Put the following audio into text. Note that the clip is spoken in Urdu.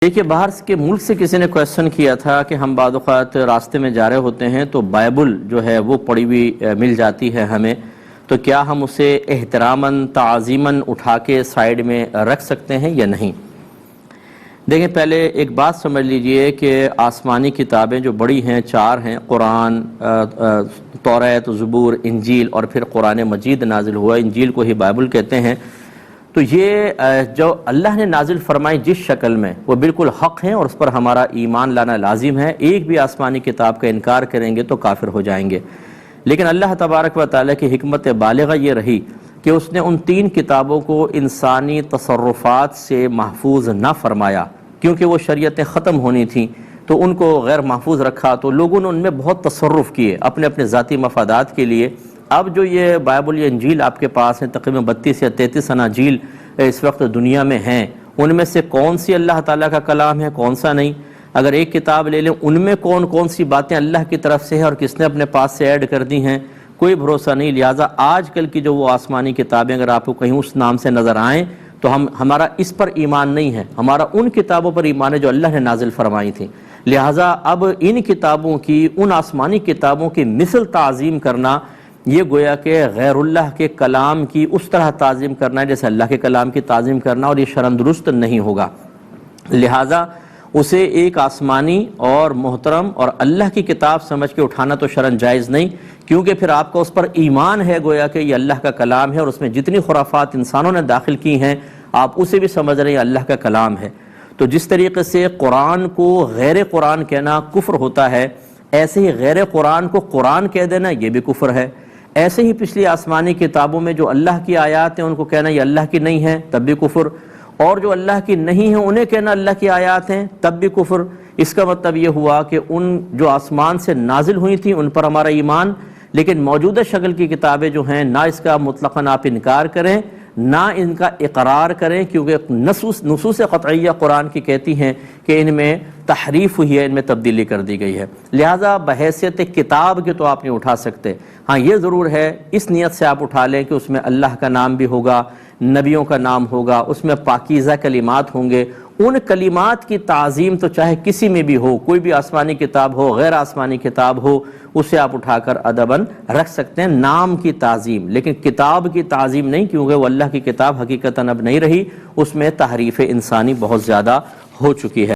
دیکھیے، باہر کے ملک سے کسی نے کویسچن کیا تھا کہ ہم بعض اوقات راستے میں جا رہے ہوتے ہیں تو بائبل جو ہے وہ پڑھی ہوئی مل جاتی ہے ہمیں، تو کیا ہم اسے احتراماً تعظیماً اٹھا کے سائیڈ میں رکھ سکتے ہیں یا نہیں؟ دیکھیں، پہلے ایک بات سمجھ لیجئے کہ آسمانی کتابیں جو بڑی ہیں، چار ہیں: قرآن، توریت، زبور، انجیل، اور پھر قرآن مجید نازل ہوا، انجیل کو ہی بائبل کہتے ہیں۔ تو یہ جو اللہ نے نازل فرمائی جس شکل میں، وہ بالکل حق ہیں اور اس پر ہمارا ایمان لانا لازم ہے۔ ایک بھی آسمانی کتاب کا انکار کریں گے تو کافر ہو جائیں گے۔ لیکن اللہ تبارک و تعالیٰ کی حکمت بالغہ یہ رہی کہ اس نے ان تین کتابوں کو انسانی تصرفات سے محفوظ نہ فرمایا، کیونکہ وہ شریعتیں ختم ہونی تھیں تو ان کو غیر محفوظ رکھا، تو لوگوں نے ان میں بہت تصرف کیے اپنے اپنے ذاتی مفادات کے لیے۔ اب جو یہ بائبل یا انجیل آپ کے پاس ہیں، تقریباً 32 یا 33 اناجیل اس وقت دنیا میں ہیں، ان میں سے کون سی اللہ تعالیٰ کا کلام ہے، کون سا نہیں؟ اگر ایک کتاب لے لیں، ان میں کون کون سی باتیں اللہ کی طرف سے ہیں اور کس نے اپنے پاس سے ایڈ کر دی ہیں، کوئی بھروسہ نہیں۔ لہٰذا آج کل کی جو وہ آسمانی کتابیں اگر آپ کو کہیں اس نام سے نظر آئیں تو ہمارا اس پر ایمان نہیں ہے، ہمارا ان کتابوں پر ایمان ہے جو اللہ نے نازل فرمائی تھیں۔ لہٰذا اب ان کتابوں کی، ان آسمانی کتابوں کی مثل تعظیم کرنا، یہ گویا کہ غیر اللہ کے کلام کی اس طرح تعظیم کرنا ہے جیسے اللہ کے کلام کی تعظیم کرنا، اور یہ شرعاً درست نہیں ہوگا۔ لہٰذا اسے ایک آسمانی اور محترم اور اللہ کی کتاب سمجھ کے اٹھانا تو شرعاً جائز نہیں، کیونکہ پھر آپ کا اس پر ایمان ہے گویا کہ یہ اللہ کا کلام ہے، اور اس میں جتنی خرافات انسانوں نے داخل کی ہیں آپ اسے بھی سمجھ رہے ہیں اللہ کا کلام ہے۔ تو جس طریقے سے قرآن کو غیر قرآن کہنا کفر ہوتا ہے، ایسے ہی غیر قرآن کو قرآن کہہ دینا یہ بھی کفر ہے۔ ایسے ہی پچھلی آسمانی کتابوں میں جو اللہ کی آیات ہیں ان کو کہنا یہ اللہ کی نہیں ہے، تب بھی کفر، اور جو اللہ کی نہیں ہیں انہیں کہنا اللہ کی آیات ہیں، تب بھی کفر۔ اس کا مطلب یہ ہوا کہ ان جو آسمان سے نازل ہوئی تھیں ان پر ہمارا ایمان، لیکن موجودہ شکل کی کتابیں جو ہیں نہ اس کا مطلقاً آپ انکار کریں نہ ان کا اقرار کریں، کیونکہ نصوص قطعیہ قرآن کی کہتی ہیں کہ ان میں تحریف ہوئی ہے، ان میں تبدیلی کر دی گئی ہے۔ لہٰذا بحیثیت کتاب کے تو آپ نہیں اٹھا سکتے۔ ہاں یہ ضرور ہے، اس نیت سے آپ اٹھا لیں کہ اس میں اللہ کا نام بھی ہوگا، نبیوں کا نام ہوگا، اس میں پاکیزہ کلمات ہوں گے۔ ان کلمات کی تعظیم تو چاہے کسی میں بھی ہو، کوئی بھی آسمانی کتاب ہو، غیر آسمانی کتاب ہو، اسے آپ اٹھا کر ادباً رکھ سکتے ہیں، نام کی تعظیم، لیکن کتاب کی تعظیم نہیں، کیونکہ وہ اللہ کی کتاب حقیقتاً اب نہیں رہی، اس میں تحریف انسانی بہت زیادہ ہو چکی ہے۔